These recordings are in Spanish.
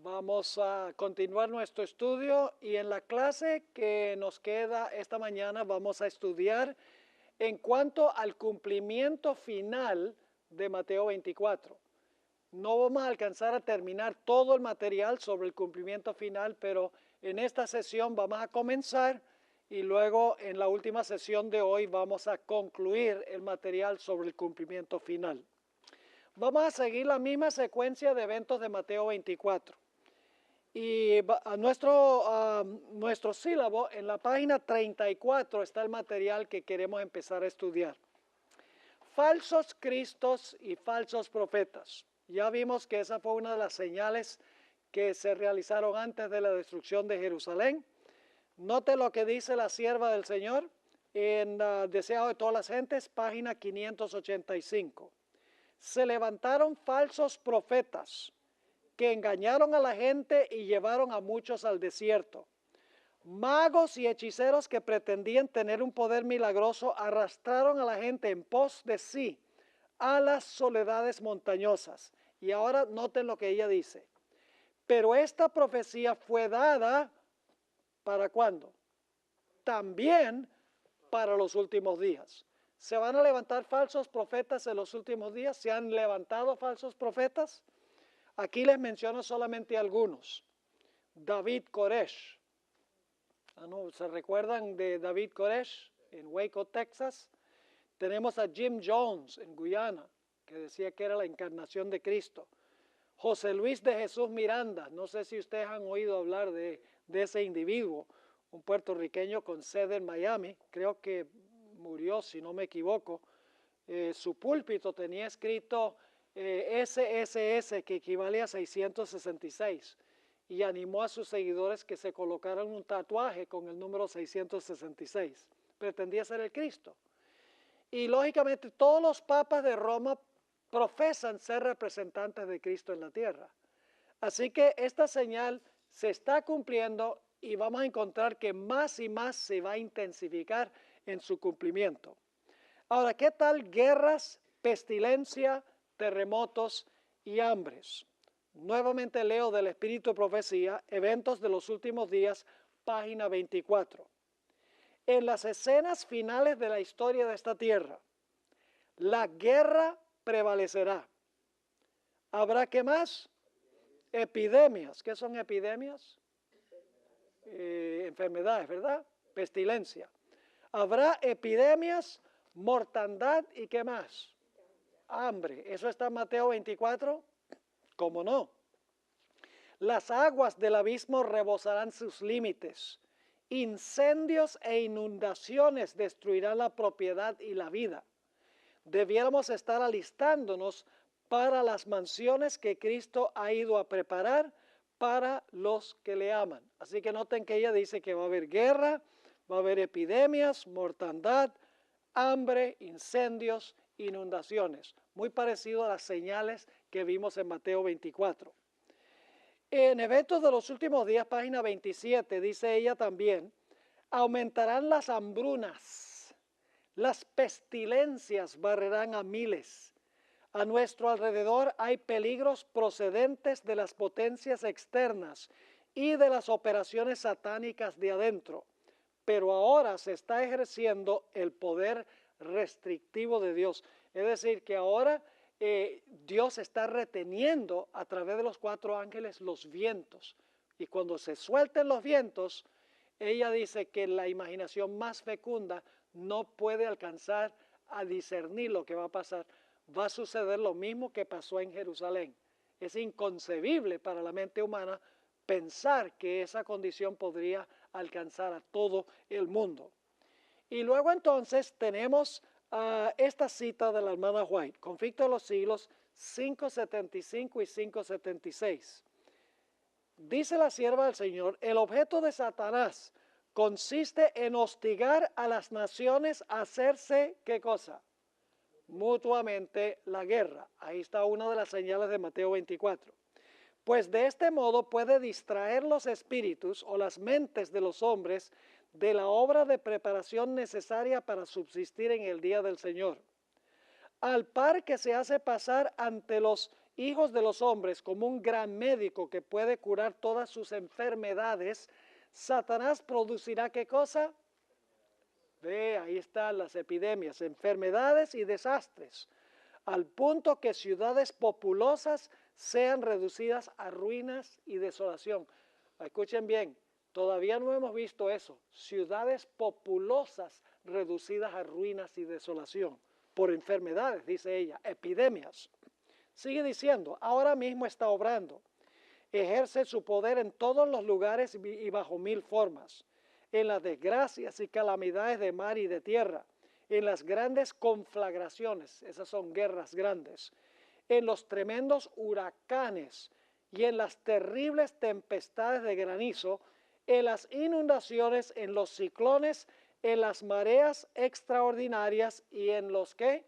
Vamos a continuar nuestro estudio y en la clase que nos queda esta mañana vamos a estudiar en cuanto al cumplimiento final de Mateo 24. No vamos a alcanzar a terminar todo el material sobre el cumplimiento final, pero en esta sesión vamos a comenzar y luego en la última sesión de hoy vamos a concluir el material sobre el cumplimiento final. Vamos a seguir la misma secuencia de eventos de Mateo 24. Y nuestro sílabo, en la página 34 está el material que queremos empezar a estudiar. Falsos cristos y falsos profetas. Ya vimos que esa fue una de las señales que se realizaron antes de la destrucción de Jerusalén. Note lo que dice la sierva del Señor en Deseado de todas las gentes, página 585. Se levantaron falsos profetas que engañaron a la gente y llevaron a muchos al desierto. Magos y hechiceros que pretendían tener un poder milagroso arrastraron a la gente en pos de sí a las soledades montañosas. Y ahora noten lo que ella dice. Pero esta profecía fue dada, ¿para cuándo? También para los últimos días. ¿Se van a levantar falsos profetas en los últimos días? ¿Se han levantado falsos profetas? Aquí les menciono solamente algunos. David Koresh. ¿Se recuerdan de David Koresh en Waco, Texas? Tenemos a Jim Jones en Guyana, que decía que era la encarnación de Cristo. José Luis de Jesús Miranda, no sé si ustedes han oído hablar de ese individuo, un puertorriqueño con sede en Miami, creo que murió si no me equivoco. Su púlpito tenía escrito SSS, que equivale a 666, y animó a sus seguidores que se colocaran un tatuaje con el número 666. Pretendía ser el Cristo. Y lógicamente todos los papas de Roma profesan ser representantes de Cristo en la tierra. Así que esta señal se está cumpliendo y vamos a encontrar que más y más se va a intensificar en su cumplimiento. Ahora, ¿qué tal guerras, pestilencia, terremotos y hambres? Nuevamente leo del Espíritu de Profecía, Eventos de los Últimos Días, página 24. En las escenas finales de la historia de esta tierra, la guerra prevalecerá. ¿Habrá qué más? Epidemias. ¿Qué son epidemias? Enfermedades, ¿verdad? Pestilencia. Habrá epidemias, mortandad y ¿qué más? Hambre. ¿Eso está en Mateo 24? ¿Cómo no? Las aguas del abismo rebosarán sus límites. Incendios e inundaciones destruirán la propiedad y la vida. Debiéramos estar alistándonos para las mansiones que Cristo ha ido a preparar para los que le aman. Así que noten que ella dice que va a haber guerra, va a haber epidemias, mortandad, hambre, incendios, inundaciones. Muy parecido a las señales que vimos en Mateo 24. En Eventos de los Últimos Días, página 27, dice ella también, aumentarán las hambrunas, las pestilencias barrerán a miles. A nuestro alrededor hay peligros procedentes de las potencias externas y de las operaciones satánicas de adentro. Pero ahora se está ejerciendo el poder restrictivo de Dios. Es decir, que ahora Dios está reteniendo a través de los 4 ángeles los vientos. Y cuando se suelten los vientos, ella dice que la imaginación más fecunda no puede alcanzar a discernir lo que va a pasar. Va a suceder lo mismo que pasó en Jerusalén. Es inconcebible para la mente humana pensar que esa condición podría alcanzar a todo el mundo. Y luego entonces tenemos esta cita de la hermana White, Conflicto de los Siglos 575 y 576. Dice la sierva del Señor, el objeto de Satanás consiste en hostigar a las naciones a hacerse, ¿qué cosa? Mutuamente la guerra. Ahí está una de las señales de Mateo 24. Pues de este modo puede distraer los espíritus o las mentes de los hombres de la obra de preparación necesaria para subsistir en el día del Señor. Al par que se hace pasar ante los hijos de los hombres, como un gran médico que puede curar todas sus enfermedades, Satanás producirá ¿qué cosa? Ve, ahí están las epidemias, enfermedades y desastres, al punto que ciudades populosas sean reducidas a ruinas y desolación. Escuchen bien, todavía no hemos visto eso, ciudades populosas reducidas a ruinas y desolación, por enfermedades, dice ella, epidemias. Sigue diciendo, ahora mismo está obrando, ejerce su poder en todos los lugares y bajo mil formas, en las desgracias y calamidades de mar y de tierra, en las grandes conflagraciones, esas son guerras grandes, en los tremendos huracanes y en las terribles tempestades de granizo, en las inundaciones, en los ciclones, en las mareas extraordinarias y en los ¿qué?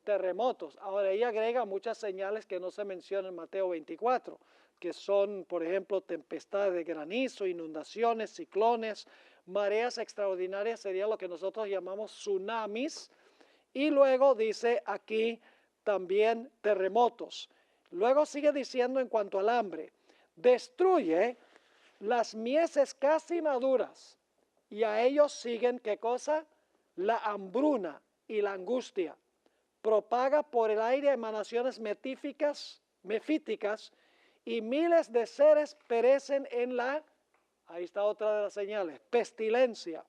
Terremotos. Ahora ella agrega muchas señales que no se mencionan en Mateo 24, que son, por ejemplo, tempestades de granizo, inundaciones, ciclones, mareas extraordinarias, sería lo que nosotros llamamos tsunamis, y luego dice aquí también terremotos. Luego sigue diciendo en cuanto al hambre, destruye las mieses casi maduras, y a ellos siguen, ¿qué cosa? La hambruna y la angustia. Propaga por el aire emanaciones mefíticas, y miles de seres perecen en la, ahí está otra de las señales, pestilencia.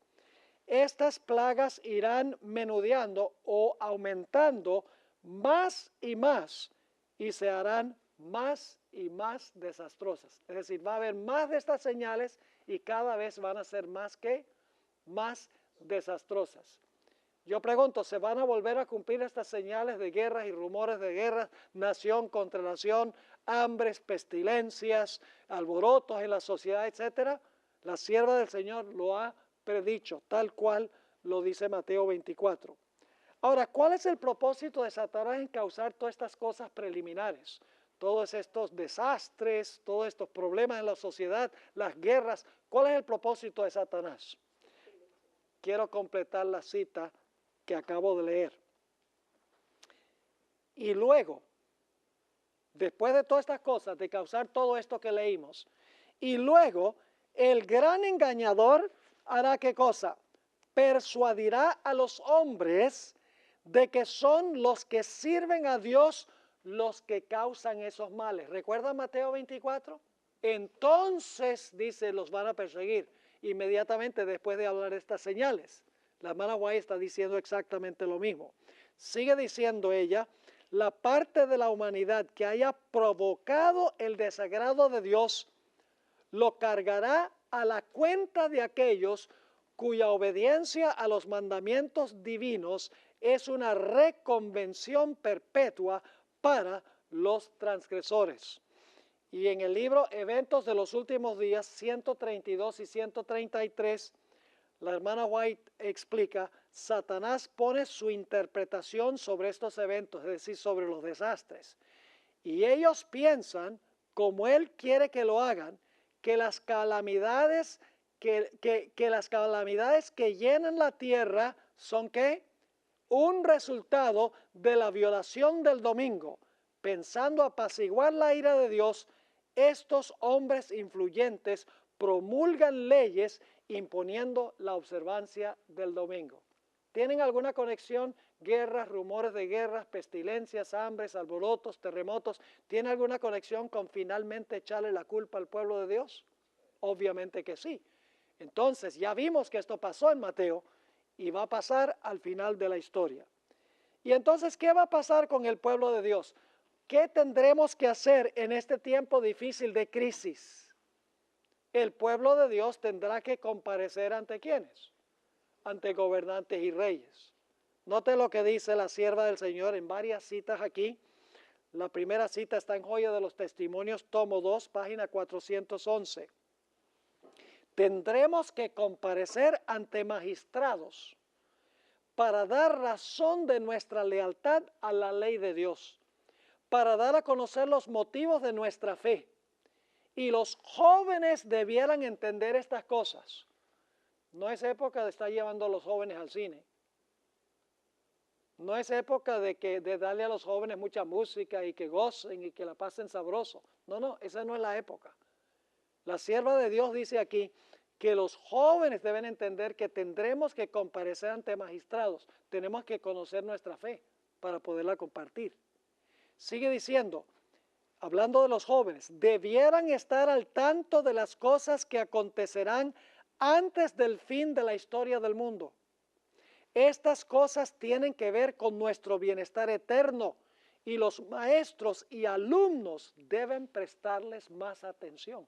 Estas plagas irán menudeando o aumentando más y se harán más y más desastrosas. Es decir, va a haber más de estas señales y cada vez van a ser más desastrosas. Yo pregunto, ¿se van a volver a cumplir estas señales de guerras y rumores de guerras, nación contra nación, hambres, pestilencias, alborotos en la sociedad, etcétera? La sierva del Señor lo ha predicho, tal cual lo dice Mateo 24. Ahora, ¿cuál es el propósito de Satanás en causar todas estas cosas preliminares? Todos estos desastres, todos estos problemas en la sociedad, las guerras. ¿Cuál es el propósito de Satanás? Quiero completar la cita que acabo de leer. Y luego, después de todas estas cosas, de causar todo esto que leímos, y luego el gran engañador hará ¿qué cosa? Persuadirá a los hombres de que son los que sirven a Dios los que causan esos males. ¿Recuerda Mateo 24? Entonces, dice, los van a perseguir inmediatamente después de hablar de estas señales. La hermana White está diciendo exactamente lo mismo. Sigue diciendo ella, la parte de la humanidad que haya provocado el desagrado de Dios, lo cargará a la cuenta de aquellos cuya obediencia a los mandamientos divinos es una reconvención perpetua para los transgresores. Y en el libro Eventos de los Últimos Días, 132 y 133, la hermana White explica, Satanás pone su interpretación sobre estos eventos, es decir, sobre los desastres. Y ellos piensan, como él quiere que lo hagan, que las calamidades que llenan la tierra son ¿qué? Un resultado de la violación del domingo. Pensando apaciguar la ira de Dios, estos hombres influyentes promulgan leyes imponiendo la observancia del domingo. ¿Tienen alguna conexión? Guerras, rumores de guerras, pestilencias, hambres, alborotos, terremotos. ¿Tiene alguna conexión con finalmente echarle la culpa al pueblo de Dios? Obviamente que sí. Entonces ya vimos que esto pasó en Mateo y va a pasar al final de la historia. Y entonces, ¿qué va a pasar con el pueblo de Dios? ¿Qué tendremos que hacer en este tiempo difícil de crisis? El pueblo de Dios tendrá que comparecer ante ¿quiénes? Ante gobernantes y reyes. Note lo que dice la sierva del Señor en varias citas aquí. La primera cita está en Joya de los Testimonios, tomo 2, página 411. Tendremos que comparecer ante magistrados para dar razón de nuestra lealtad a la ley de Dios, para dar a conocer los motivos de nuestra fe. Y los jóvenes debieran entender estas cosas. No es época de estar llevando a los jóvenes al cine. No es época de darle a los jóvenes mucha música y que gocen y que la pasen sabroso. No, no, esa no es la época. La sierva de Dios dice aquí que los jóvenes deben entender que tendremos que comparecer ante magistrados. Tenemos que conocer nuestra fe para poderla compartir. Sigue diciendo, hablando de los jóvenes, debieran estar al tanto de las cosas que acontecerán antes del fin de la historia del mundo. Estas cosas tienen que ver con nuestro bienestar eterno y los maestros y alumnos deben prestarles más atención.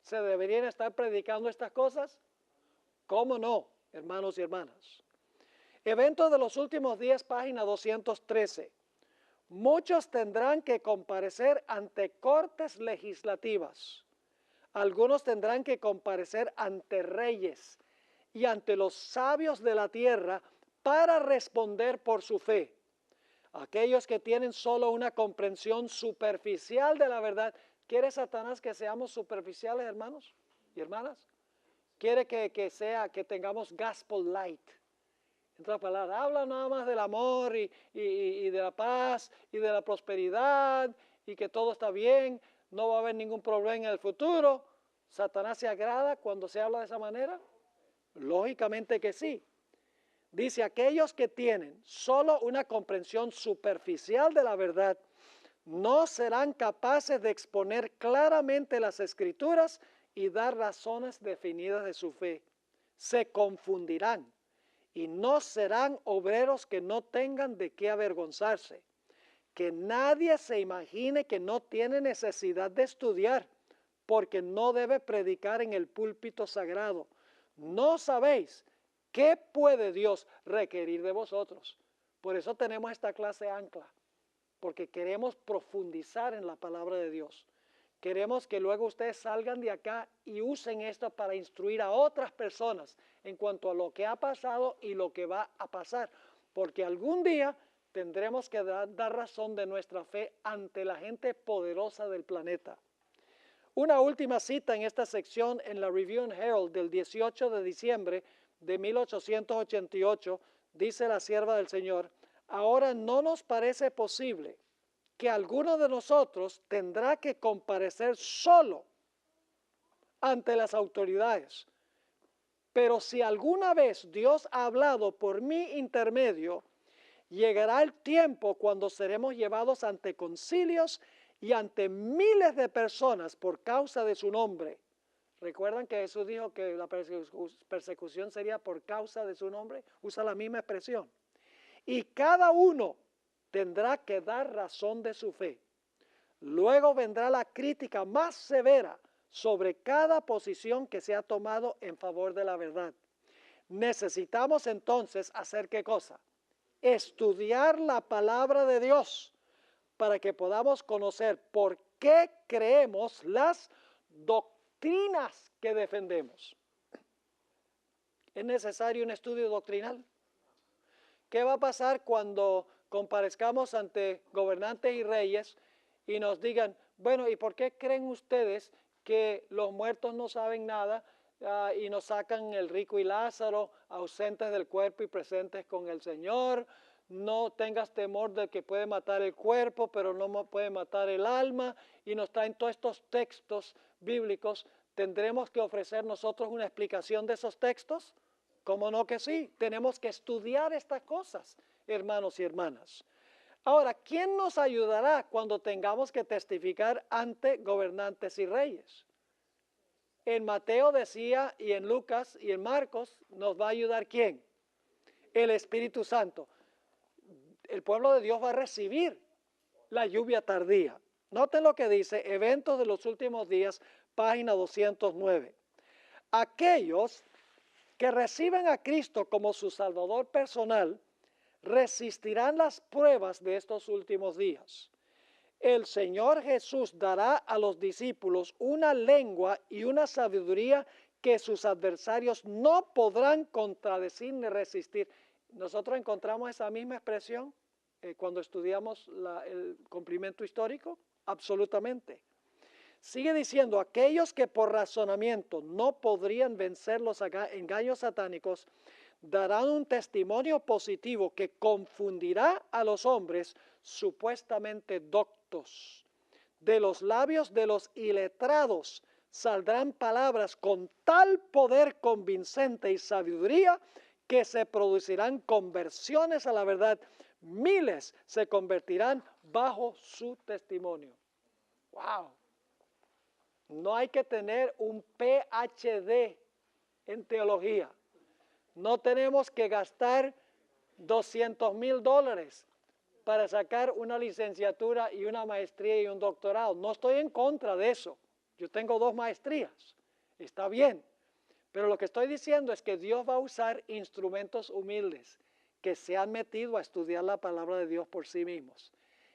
¿Se deberían estar predicando estas cosas? ¿Cómo no, hermanos y hermanas? Evento de los últimos días, página 213. Muchos tendrán que comparecer ante cortes legislativas. Algunos tendrán que comparecer ante reyes y ante los sabios de la tierra para responder por su fe. Aquellos que tienen solo una comprensión superficial de la verdad. ¿Quiere Satanás que seamos superficiales, hermanos y hermanas? Quiere que tengamos gospel light. En otras palabras, habla nada más del amor y de la paz y de la prosperidad y que todo está bien, no va a haber ningún problema en el futuro. ¿Satanás se agrada cuando se habla de esa manera? Lógicamente que sí. Dice, aquellos que tienen solo una comprensión superficial de la verdad no serán capaces de exponer claramente las Escrituras y dar razones definidas de su fe. Se confundirán y no serán obreros que no tengan de qué avergonzarse. Que nadie se imagine que no tiene necesidad de estudiar, porque no debe predicar en el púlpito sagrado. ¿No sabéis qué puede Dios requerir de vosotros? Por eso tenemos esta clase ancla, porque queremos profundizar en la palabra de Dios. Queremos que luego ustedes salgan de acá y usen esto para instruir a otras personas en cuanto a lo que ha pasado y lo que va a pasar, porque algún día tendremos que dar razón de nuestra fe ante la gente poderosa del planeta. Una última cita en esta sección en la Review and Herald del 18 de diciembre de 1888, dice la sierva del Señor, ahora no nos parece posible que alguno de nosotros tendrá que comparecer solo ante las autoridades. Pero si alguna vez Dios ha hablado por mi intermedio, llegará el tiempo cuando seremos llevados ante concilios y ante miles de personas por causa de su nombre. ¿Recuerdan que Jesús dijo que la persecución sería por causa de su nombre? Usa la misma expresión. Y cada uno tendrá que dar razón de su fe. Luego vendrá la crítica más severa sobre cada posición que se ha tomado en favor de la verdad. Necesitamos entonces hacer ¿qué cosa? Estudiar la palabra de Dios para que podamos conocer por qué creemos las doctrinas que defendemos. ¿Es necesario un estudio doctrinal? ¿Qué va a pasar cuando comparezcamos ante gobernantes y reyes y nos digan, bueno, ¿y por qué creen ustedes que los muertos no saben nada y nos sacan el rico y Lázaro ausentes del cuerpo y presentes con el Señor? No tengas temor de que puede matar el cuerpo, pero no puede matar el alma, y nos traen todos estos textos bíblicos. ¿Tendremos que ofrecer nosotros una explicación de esos textos? ¿Cómo no que sí? Tenemos que estudiar estas cosas, hermanos y hermanas. Ahora, ¿quién nos ayudará cuando tengamos que testificar ante gobernantes y reyes? En Mateo decía, y en Lucas y en Marcos, ¿nos va a ayudar quién? El Espíritu Santo. El pueblo de Dios va a recibir la lluvia tardía. Noten lo que dice, Eventos de los últimos días, página 209. Aquellos que reciben a Cristo como su Salvador personal, resistirán las pruebas de estos últimos días. El Señor Jesús dará a los discípulos una lengua y una sabiduría que sus adversarios no podrán contradecir ni resistir. Nosotros encontramos esa misma expresión cuando estudiamos el cumplimiento histórico, absolutamente. Sigue diciendo, aquellos que por razonamiento no podrían vencer los engaños satánicos, darán un testimonio positivo que confundirá a los hombres supuestamente doctos. De los labios de los iletrados saldrán palabras con tal poder convincente y sabiduría que se producirán conversiones a la verdad. Miles se convertirán bajo su testimonio. ¡Wow! No hay que tener un PhD en teología. No tenemos que gastar $200,000 para sacar una licenciatura y una maestría y un doctorado. No estoy en contra de eso. Yo tengo 2 maestrías. Está bien. Pero lo que estoy diciendo es que Dios va a usar instrumentos humildes que se han metido a estudiar la palabra de Dios por sí mismos.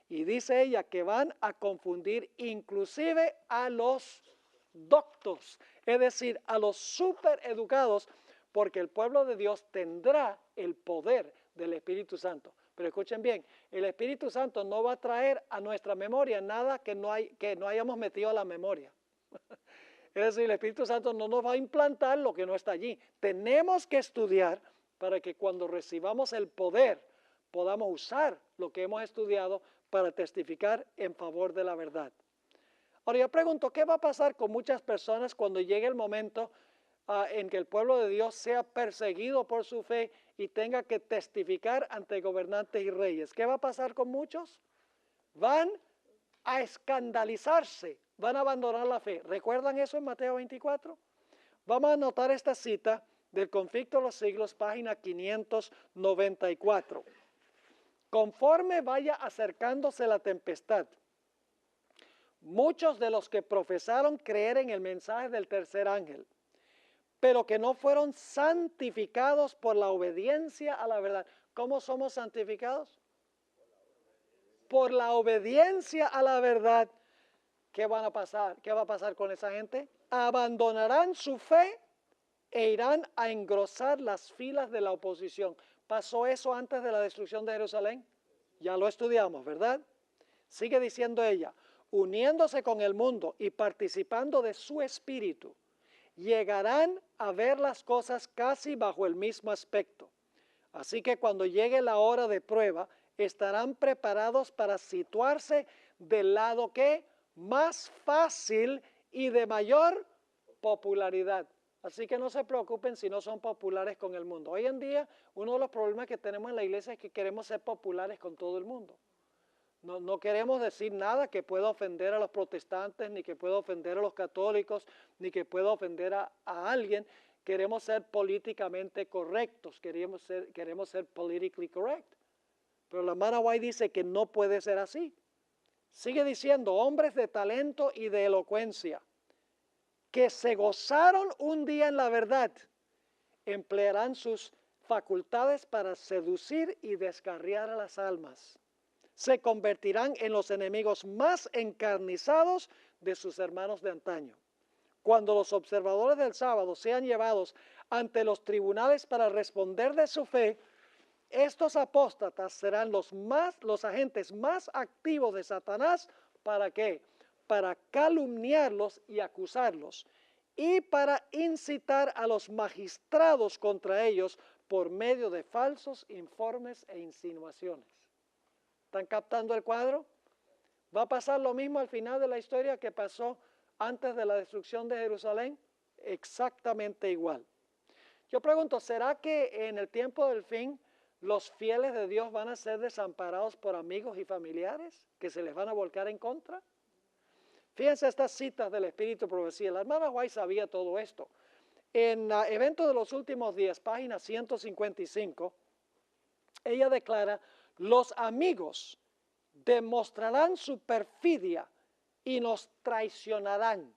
Y dice ella que van a confundir inclusive a los doctos, es decir, a los supereducados, porque el pueblo de Dios tendrá el poder del Espíritu Santo. Pero escuchen bien, el Espíritu Santo no va a traer a nuestra memoria nada que no hayamos metido a la memoria. Es decir, el Espíritu Santo no nos va a implantar lo que no está allí. Tenemos que estudiar para que cuando recibamos el poder podamos usar lo que hemos estudiado para testificar en favor de la verdad. Ahora yo pregunto, ¿qué va a pasar con muchas personas cuando llegue el momento en que el pueblo de Dios sea perseguido por su fe y tenga que testificar ante gobernantes y reyes? ¿Qué va a pasar con muchos? Van a escandalizarse, van a abandonar la fe. ¿Recuerdan eso en Mateo 24? Vamos a anotar esta cita del Conflicto de los Siglos, página 594. Conforme vaya acercándose la tempestad, muchos de los que profesaron creer en el mensaje del tercer ángel, pero que no fueron santificados por la obediencia a la verdad. ¿Cómo somos santificados? Por la obediencia a la verdad. ¿Qué van a pasar? ¿Qué va a pasar con esa gente? Abandonarán su fe e irán a engrosar las filas de la oposición. ¿Pasó eso antes de la destrucción de Jerusalén? Ya lo estudiamos, ¿verdad? Sigue diciendo ella, uniéndose con el mundo y participando de su espíritu, llegarán a ver las cosas casi bajo el mismo aspecto. Así que cuando llegue la hora de prueba, estarán preparados para situarse del lado que más fácil y de mayor popularidad. Así que no se preocupen si no son populares con el mundo. Hoy en día, uno de los problemas que tenemos en la iglesia es que queremos ser populares con todo el mundo. No queremos decir nada que pueda ofender a los protestantes, ni que pueda ofender a los católicos, ni que pueda ofender a alguien. Queremos ser políticamente correctos, queremos ser politically correct. Pero la hermana White dice que no puede ser así. Sigue diciendo, hombres de talento y de elocuencia, que se gozaron un día en la verdad, emplearán sus facultades para seducir y descarriar a las almas. Se convertirán en los enemigos más encarnizados de sus hermanos de antaño. Cuando los observadores del sábado sean llevados ante los tribunales para responder de su fe, estos apóstatas serán los agentes más activos de Satanás. ¿Para qué? Para calumniarlos y acusarlos, y para incitar a los magistrados contra ellos por medio de falsos informes e insinuaciones. ¿Están captando el cuadro? ¿Va a pasar lo mismo al final de la historia que pasó antes de la destrucción de Jerusalén? Exactamente igual. Yo pregunto, ¿será que en el tiempo del fin los fieles de Dios van a ser desamparados por amigos y familiares que se les van a volcar en contra? Fíjense estas citas del Espíritu de Profecía. La hermana White sabía todo esto. En Eventos de los Últimos Días, página 155, ella declara, los amigos demostrarán su perfidia y nos traicionarán.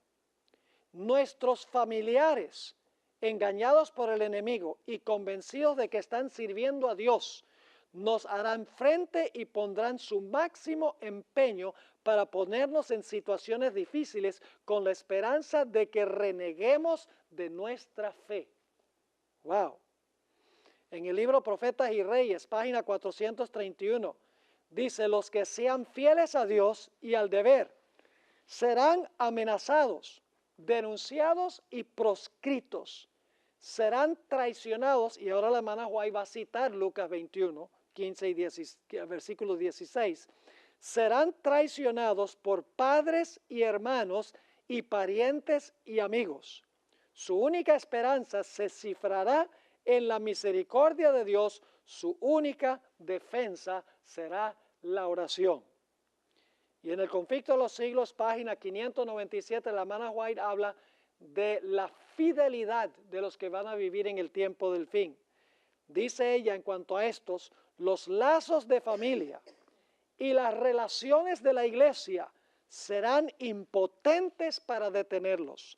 Nuestros familiares, engañados por el enemigo y convencidos de que están sirviendo a Dios, nos harán frente y pondrán su máximo empeño para ponernos en situaciones difíciles con la esperanza de que reneguemos de nuestra fe. ¡Wow! En el libro Profetas y Reyes, página 431, dice, los que sean fieles a Dios y al deber serán amenazados, denunciados y proscritos. serán traicionados, y ahora la hermana White va a citar Lucas 21, 15 y 10, versículo 16, serán traicionados por padres y hermanos y parientes y amigos. Su única esperanza se cifrará en la misericordia de Dios, su única defensa será la oración. Y en el Conflicto de los Siglos, página 597, la hermana White habla de la fidelidad de los que van a vivir en el tiempo del fin. Dice ella en cuanto a estos, los lazos de familia y las relaciones de la iglesia serán impotentes para detenerlos.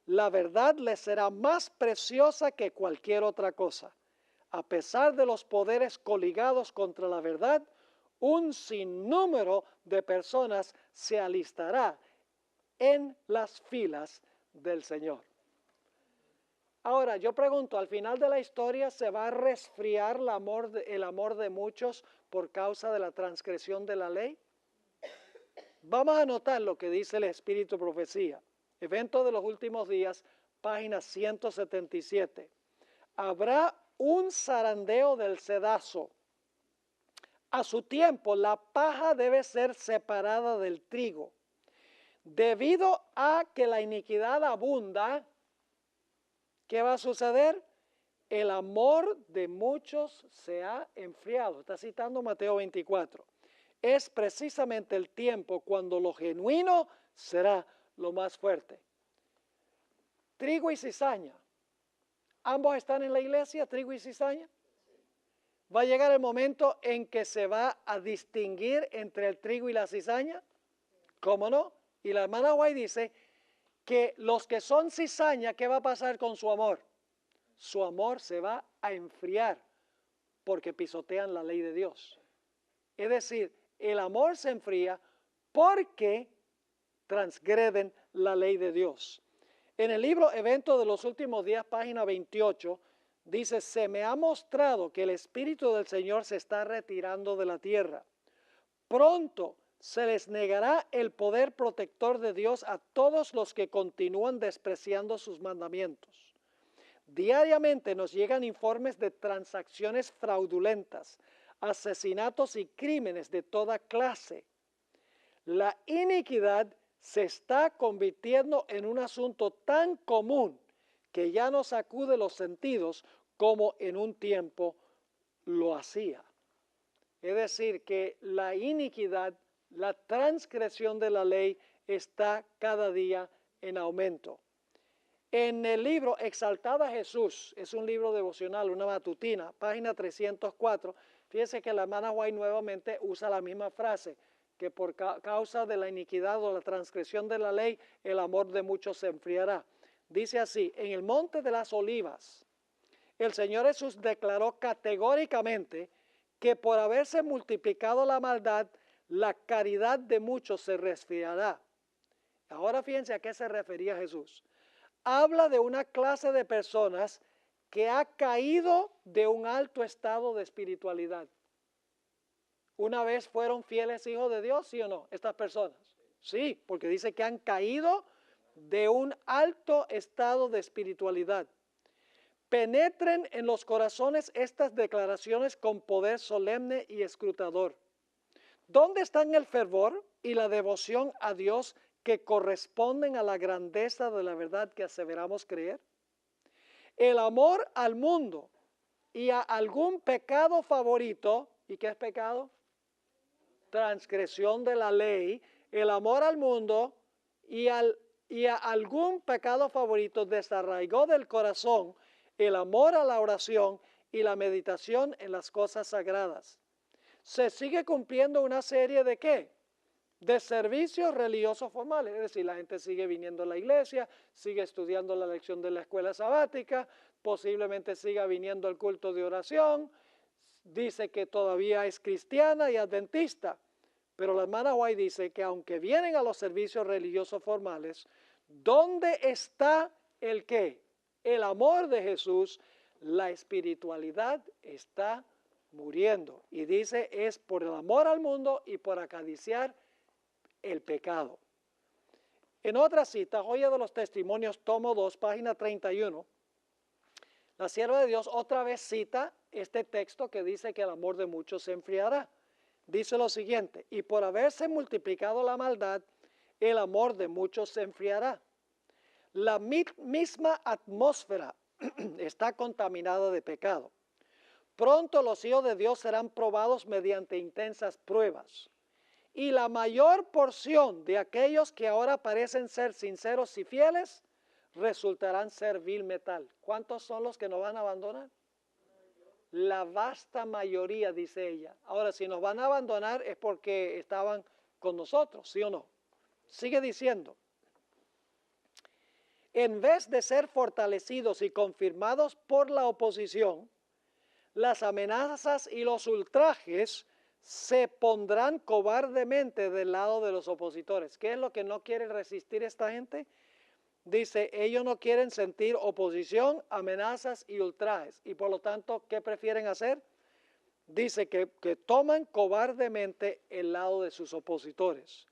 La verdad les será más preciosa que cualquier otra cosa. A pesar de los poderes coligados contra la verdad, un sinnúmero de personas se alistará en las filas del Señor. Ahora, yo pregunto, ¿al final de la historia se va a resfriar el amor de muchos por causa de la transgresión de la ley? Vamos a notar lo que dice el Espíritu Profecía. Evento de los últimos días, página 177. Habrá un zarandeo del cedazo. A su tiempo, la paja debe ser separada del trigo. Debido a que la iniquidad abunda, ¿qué va a suceder? El amor de muchos se ha enfriado. Está citando Mateo 24. Es precisamente el tiempo cuando lo genuino será lo más fuerte. Trigo y cizaña. ¿Ambos están en la iglesia, trigo y cizaña? ¿Va a llegar el momento en que se va a distinguir entre el trigo y la cizaña? ¿Cómo no? Y la hermana White dice que los que son cizaña, ¿qué va a pasar con su amor? Su amor se va a enfriar porque pisotean la ley de Dios. Es decir, el amor se enfría porque transgreden la ley de Dios. En el libro Evento de los Últimos Días, página 28, dice, se me ha mostrado que el Espíritu del Señor se está retirando de la tierra. Pronto se les negará el poder protector de Dios a todos los que continúan despreciando sus mandamientos. Diariamente nos llegan informes de transacciones fraudulentas, asesinatos y crímenes de toda clase. La iniquidad se está convirtiendo en un asunto tan común que ya no sacude los sentidos como en un tiempo lo hacía. Es decir, que la iniquidad, la transgresión de la ley está cada día en aumento. En el libro Exaltada Jesús, es un libro devocional, una matutina, página 304, fíjese que la hermana White nuevamente usa la misma frase, que por causa de la iniquidad o la transgresión de la ley, el amor de muchos se enfriará. Dice así, en el Monte de las Olivas, el Señor Jesús declaró categóricamente que por haberse multiplicado la maldad, la caridad de muchos se resfriará. Ahora fíjense a qué se refería Jesús. Habla de una clase de personas que ha caído de un alto estado de espiritualidad. ¿Una vez fueron fieles hijos de Dios, sí o no, estas personas? Sí, porque dice que han caído de un alto estado de espiritualidad. Penetren en los corazones estas declaraciones con poder solemne y escrutador. ¿Dónde están el fervor y la devoción a Dios que corresponden a la grandeza de la verdad que aseveramos creer? El amor al mundo y a algún pecado favorito, ¿y qué es pecado? Transgresión de la ley, el amor al mundo y a algún pecado favorito desarraigó del corazón el amor a la oración y la meditación en las cosas sagradas. Se sigue cumpliendo una serie de ¿qué? De servicios religiosos formales, es decir, la gente sigue viniendo a la iglesia, sigue estudiando la lección de la escuela sabática, posiblemente siga viniendo al culto de oración, dice que todavía es cristiana y adventista, pero la hermana White dice que aunque vienen a los servicios religiosos formales, ¿dónde está el qué? El amor de Jesús, la espiritualidad está muriendo. Y dice, es por el amor al mundo y por acariciar el pecado. En otra cita, Joya de los Testimonios, tomo 2, página 31, La sierva de Dios otra vez cita este texto que dice que el amor de muchos se enfriará. Dice lo siguiente: y por haberse multiplicado la maldad, el amor de muchos se enfriará. La misma atmósfera está contaminada de pecado. Pronto los hijos de Dios serán probados mediante intensas pruebas. Y la mayor porción de aquellos que ahora parecen ser sinceros y fieles resultarán ser vil metal. ¿Cuántos son los que nos van a abandonar? La vasta mayoría, dice ella. Ahora, si nos van a abandonar es porque estaban con nosotros, ¿sí o no? Sigue diciendo: en vez de ser fortalecidos y confirmados por la oposición, las amenazas y los ultrajes se pondrán cobardemente del lado de los opositores. ¿Qué es lo que no quiere resistir esta gente? Dice, ellos no quieren sentir oposición, amenazas y ultrajes. Y por lo tanto, ¿qué prefieren hacer? Dice que toman cobardemente el lado de sus opositores.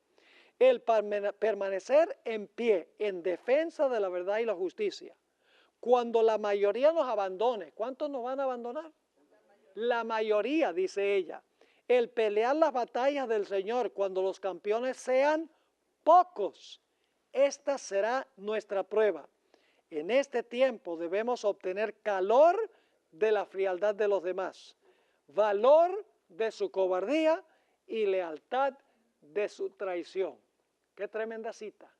El permanecer en pie en defensa de la verdad y la justicia. Cuando la mayoría nos abandone, ¿cuántos nos van a abandonar? La mayoría, dice ella. El pelear las batallas del Señor cuando los campeones sean pocos. Esta será nuestra prueba. En este tiempo debemos obtener calor de la frialdad de los demás, valor de su cobardía y lealtad de su traición. Qué tremenda cita.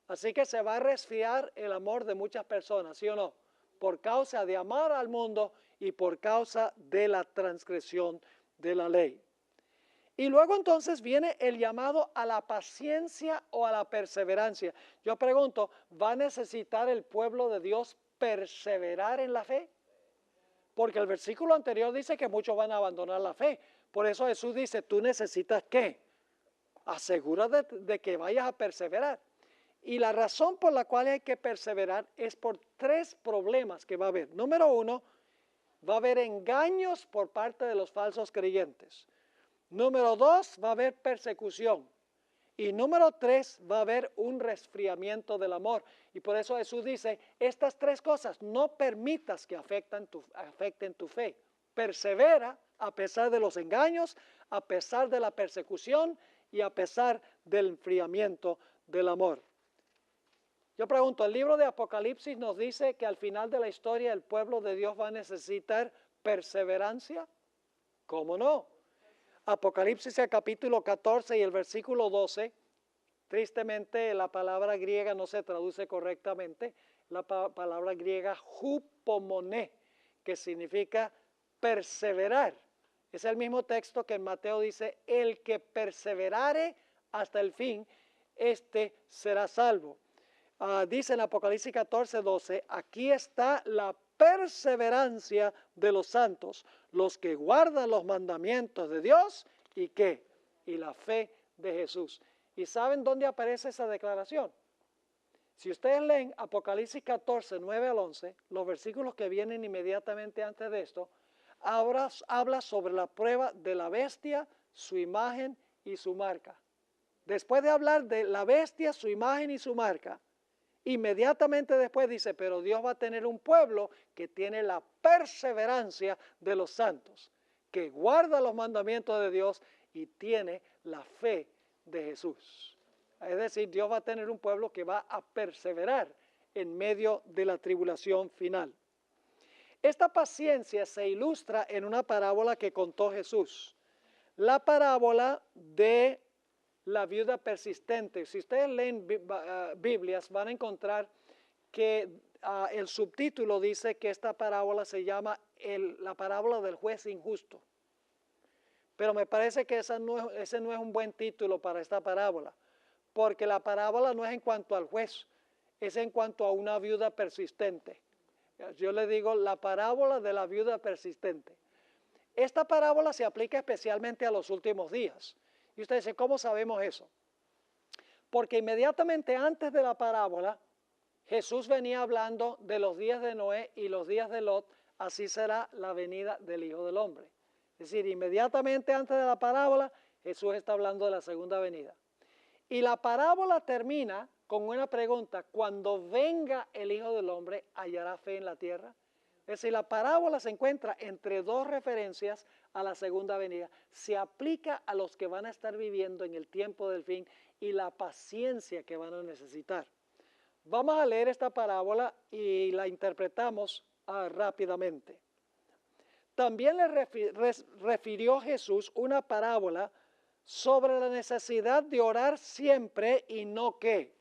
Así que se va a resfriar el amor de muchas personas, ¿sí o no? Por causa de amar al mundo y por causa de la transgresión de la ley. Y luego entonces viene el llamado a la paciencia o a la perseverancia. Yo pregunto, ¿va a necesitar el pueblo de Dios perseverar en la fe? Porque el versículo anterior dice que muchos van a abandonar la fe. Por eso Jesús dice, ¿tú necesitas qué? Asegúrate de que vayas a perseverar. Y la razón por la cual hay que perseverar es por tres problemas que va a haber. Número uno, va a haber engaños por parte de los falsos creyentes. Número dos, va a haber persecución. Y número tres, va a haber un resfriamiento del amor. Y por eso Jesús dice, estas tres cosas no permitas que afecten tu fe. Persevera a pesar de los engaños, a pesar de la persecución y a pesar del enfriamiento del amor. Yo pregunto, el libro de Apocalipsis nos dice que al final de la historia el pueblo de Dios va a necesitar perseverancia. ¿Cómo no? Apocalipsis el capítulo 14 y el versículo 12, tristemente la palabra griega no se traduce correctamente, la palabra griega hupomoné, que significa perseverar. Es el mismo texto que en Mateo dice, el que perseverare hasta el fin, este será salvo. Dice en Apocalipsis 14, 12, aquí está la perseverancia de los santos, los que guardan los mandamientos de Dios y ¿qué? Y la fe de Jesús. ¿Y saben dónde aparece esa declaración? Si ustedes leen Apocalipsis 14, 9 al 11, los versículos que vienen inmediatamente antes de esto, habla sobre la prueba de la bestia, su imagen y su marca. Después de hablar de la bestia, su imagen y su marca, inmediatamente después dice, pero Dios va a tener un pueblo que tiene la perseverancia de los santos, que guarda los mandamientos de Dios y tiene la fe de Jesús. Es decir, Dios va a tener un pueblo que va a perseverar en medio de la tribulación final. Esta paciencia se ilustra en una parábola que contó Jesús, la parábola de la viuda persistente. Si ustedes leen Biblias, van a encontrar que el subtítulo dice que esta parábola se llama la parábola del juez injusto. Pero me parece que ese no es un buen título para esta parábola, porque la parábola no es en cuanto al juez, es en cuanto a una viuda persistente. Yo le digo la parábola de la viuda persistente. Esta parábola se aplica especialmente a los últimos días. Y usted dice, ¿cómo sabemos eso? Porque inmediatamente antes de la parábola, Jesús venía hablando de los días de Noé y los días de Lot, así será la venida del Hijo del Hombre. Es decir, inmediatamente antes de la parábola, Jesús está hablando de la segunda venida. Y la parábola termina con una pregunta, cuando venga el Hijo del Hombre, ¿hallará fe en la tierra? Es decir, la parábola se encuentra entre dos referencias a la segunda venida. Se aplica a los que van a estar viviendo en el tiempo del fin y la paciencia que van a necesitar. Vamos a leer esta parábola y la interpretamos rápidamente. También le refirió Jesús una parábola sobre la necesidad de orar siempre y no qué,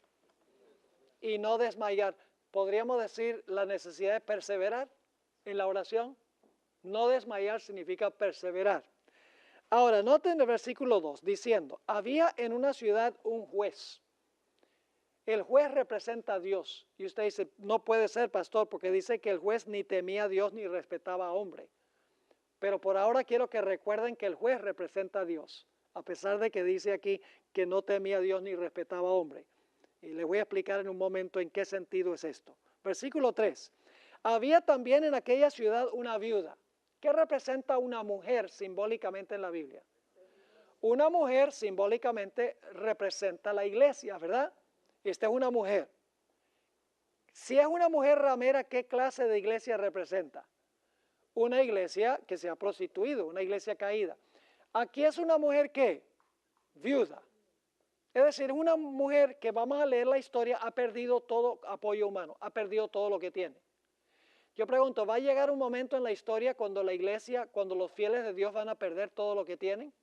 y no desmayar. Podríamos decir la necesidad de perseverar en la oración. No desmayar significa perseverar. Ahora, noten el versículo 2, diciendo, había en una ciudad un juez. El juez representa a Dios. Y usted dice, no puede ser, pastor, porque dice que el juez ni temía a Dios ni respetaba a hombre. Pero por ahora quiero que recuerden que el juez representa a Dios, a pesar de que dice aquí que no temía a Dios ni respetaba a hombre. Y le voy a explicar en un momento en qué sentido es esto. Versículo 3. Había también en aquella ciudad una viuda. ¿Qué representa una mujer simbólicamente en la Biblia? Una mujer simbólicamente representa la iglesia, ¿verdad? Esta es una mujer. Si es una mujer ramera, ¿qué clase de iglesia representa? Una iglesia que se ha prostituido, una iglesia caída. Aquí es una mujer que viuda. Es decir, una mujer que, vamos a leer la historia, ha perdido todo apoyo humano, ha perdido todo lo que tiene. Yo pregunto, ¿va a llegar un momento en la historia cuando la iglesia, cuando los fieles de Dios van a perder todo lo que tienen?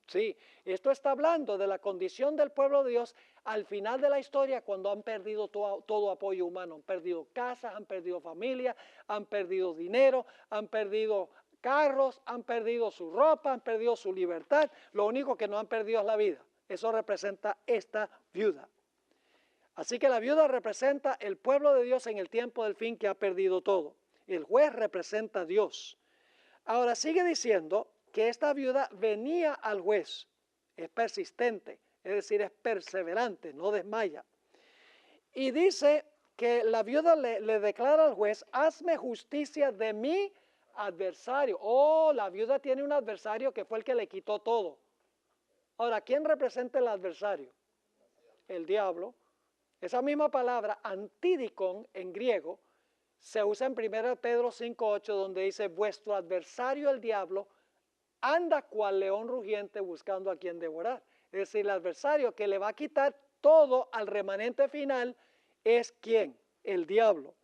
Sí, esto está hablando de la condición del pueblo de Dios al final de la historia, cuando han perdido todo apoyo humano, han perdido casas, han perdido familia, han perdido dinero, han perdido carros, han perdido su ropa, han perdido su libertad. Lo único que no han perdido es la vida. Eso representa esta viuda. Así que la viuda representa el pueblo de Dios en el tiempo del fin que ha perdido todo. El juez representa a Dios. Ahora sigue diciendo que esta viuda venía al juez, es persistente, es decir, es perseverante, no desmaya. Y dice que la viuda le declara al juez, hazme justicia de mi adversario. Oh, la viuda tiene un adversario que fue el que le quitó todo. Ahora, ¿quién representa el adversario? El diablo. Esa misma palabra, antidicon, en griego, se usa en 1 Pedro 5:8, donde dice, vuestro adversario el diablo anda cual león rugiente buscando a quien devorar. Es decir, el adversario que le va a quitar todo al remanente final es ¿quién? El diablo.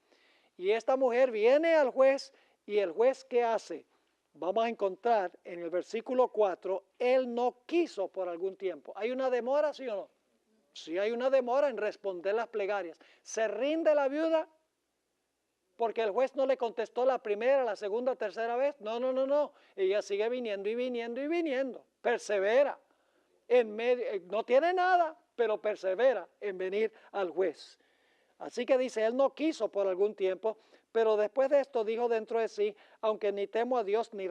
Y esta mujer viene al juez y el juez ¿qué hace? Vamos a encontrar en el versículo 4, él no quiso por algún tiempo. ¿Hay una demora, sí o no? Sí hay una demora en responder las plegarias. ¿Se rinde la viuda? Porque el juez no le contestó la primera, la segunda, tercera vez. No, no, no, no. Ella sigue viniendo y viniendo y viniendo. Persevera. En medio, no tiene nada, pero persevera en venir al juez. Así que dice, él no quiso por algún tiempo, pero después de esto dijo dentro de sí, aunque ni temo a Dios ni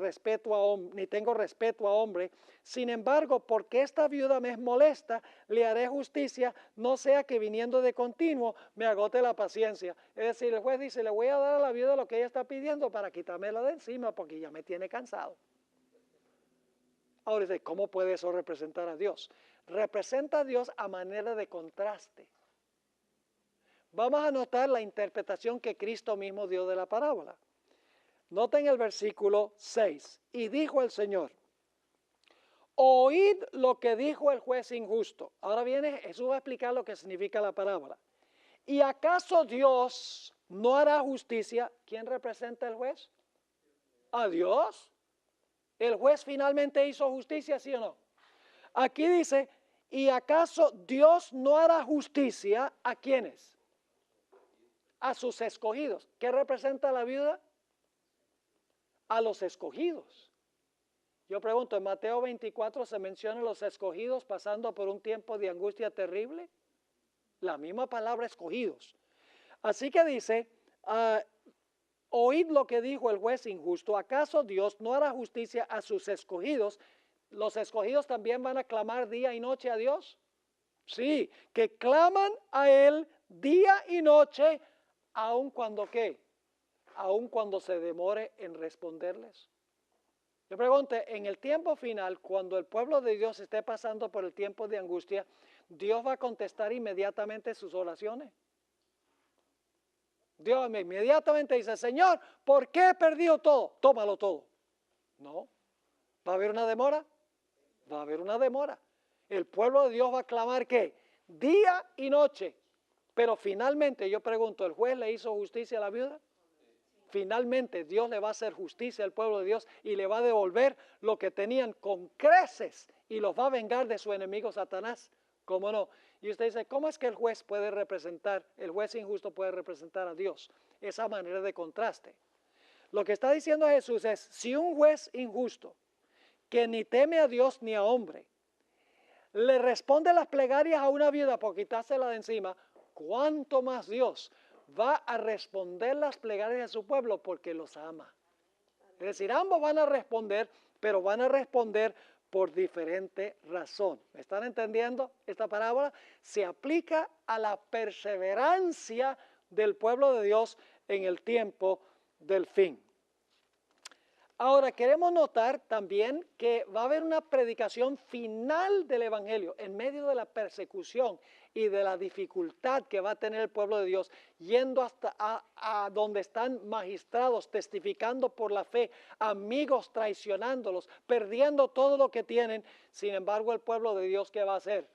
tengo respeto a hombre, sin embargo, porque esta viuda me es molesta, le haré justicia, no sea que viniendo de continuo me agote la paciencia. Es decir, el juez dice, le voy a dar a la viuda lo que ella está pidiendo para quitármela de encima porque ya me tiene cansado. Ahora dice, ¿cómo puede eso representar a Dios? Representa a Dios a manera de contraste. Vamos a notar la interpretación que Cristo mismo dio de la parábola. Noten el versículo 6. Y dijo el Señor, oíd lo que dijo el juez injusto. Ahora viene, Jesús va a explicar lo que significa la parábola. ¿Y acaso Dios no hará justicia? ¿Quién representa al juez? ¿A Dios? ¿El juez finalmente hizo justicia, sí o no? Aquí dice, ¿y acaso Dios no hará justicia a quiénes? A sus escogidos. ¿Qué representa la viuda? A los escogidos. Yo pregunto, en Mateo 24 se mencionan los escogidos pasando por un tiempo de angustia terrible. La misma palabra escogidos. Así que dice, oíd lo que dijo el juez injusto. ¿Acaso Dios no hará justicia a sus escogidos? ¿Los escogidos también van a clamar día y noche a Dios? Sí, que claman a Él día y noche, aun cuando ¿qué? Aun cuando se demore en responderles. Yo pregunto, en el tiempo final, cuando el pueblo de Dios esté pasando por el tiempo de angustia, ¿Dios va a contestar inmediatamente sus oraciones? Dios inmediatamente dice, Señor, ¿por qué he perdido todo? Tómalo todo. No. ¿Va a haber una demora? Va a haber una demora. El pueblo de Dios va a clamar ¿qué? Día y noche. Pero finalmente yo pregunto, ¿el juez le hizo justicia a la viuda? Finalmente Dios le va a hacer justicia al pueblo de Dios y le va a devolver lo que tenían con creces y los va a vengar de su enemigo Satanás. ¿Cómo no? Y usted dice, ¿cómo es que el juez puede representar, el juez injusto puede representar a Dios? Esa manera de contraste. Lo que está diciendo Jesús es, si un juez injusto, que ni teme a Dios ni a hombre, le responde las plegarias a una viuda por quitársela de encima, ¿cuánto más Dios va a responder las plegarias de su pueblo porque los ama? Es decir, ambos van a responder, pero van a responder por diferente razón. ¿Me están entendiendo? Esta parábola se aplica a la perseverancia del pueblo de Dios en el tiempo del fin. Ahora, queremos notar también que va a haber una predicación final del Evangelio en medio de la persecución y de la dificultad que va a tener el pueblo de Dios, yendo hasta a donde están magistrados, testificando por la fe, amigos traicionándolos, perdiendo todo lo que tienen. Sin embargo, el pueblo de Dios, ¿qué va a hacer?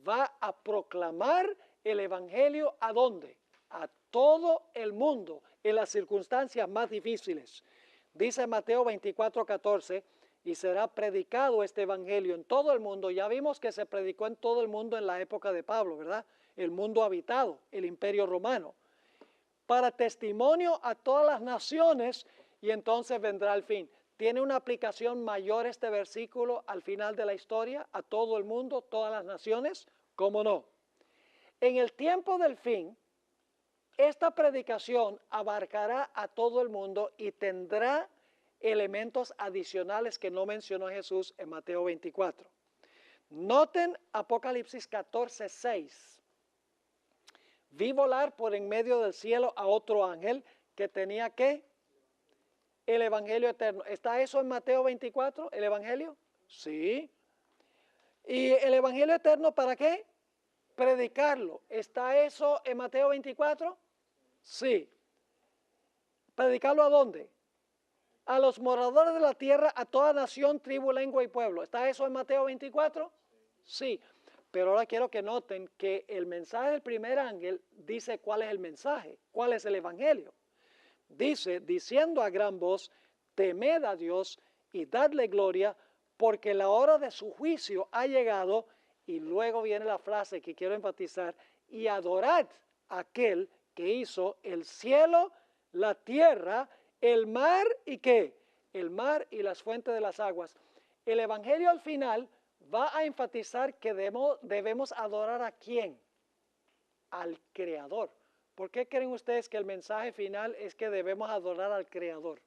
Va a proclamar el Evangelio ¿a dónde? A todo el mundo, en las circunstancias más difíciles. Dice Mateo 24:14, y será predicado este evangelio en todo el mundo. Ya vimos que se predicó en todo el mundo en la época de Pablo, ¿verdad? El mundo habitado, el imperio romano. Para testimonio a todas las naciones, y entonces vendrá el fin. ¿Tiene una aplicación mayor este versículo al final de la historia? A todo el mundo, todas las naciones, ¿cómo no? En el tiempo del fin, esta predicación abarcará a todo el mundo y tendrá elementos adicionales que no mencionó Jesús en Mateo 24. Noten Apocalipsis 14:6. Vi volar por en medio del cielo a otro ángel que tenía ¿qué? El evangelio eterno. ¿Está eso en Mateo 24, el evangelio? Sí. ¿Y el evangelio eterno para qué? Predicarlo. ¿Está eso en Mateo 24? Sí. ¿Predicarlo a dónde? A los moradores de la tierra, a toda nación, tribu, lengua y pueblo. ¿Está eso en Mateo 24? Sí. Pero ahora quiero que noten que el mensaje del primer ángel dice cuál es el mensaje, cuál es el evangelio. Dice, diciendo a gran voz, temed a Dios y dadle gloria, porque la hora de su juicio ha llegado. Y luego viene la frase que quiero enfatizar, y adorad a aquel que hizo el cielo, la tierra, el mar y ¿qué? El mar y las fuentes de las aguas. El evangelio al final va a enfatizar que debemos adorar ¿a quién? Al Creador. ¿Por qué creen ustedes que el mensaje final es que debemos adorar al Creador?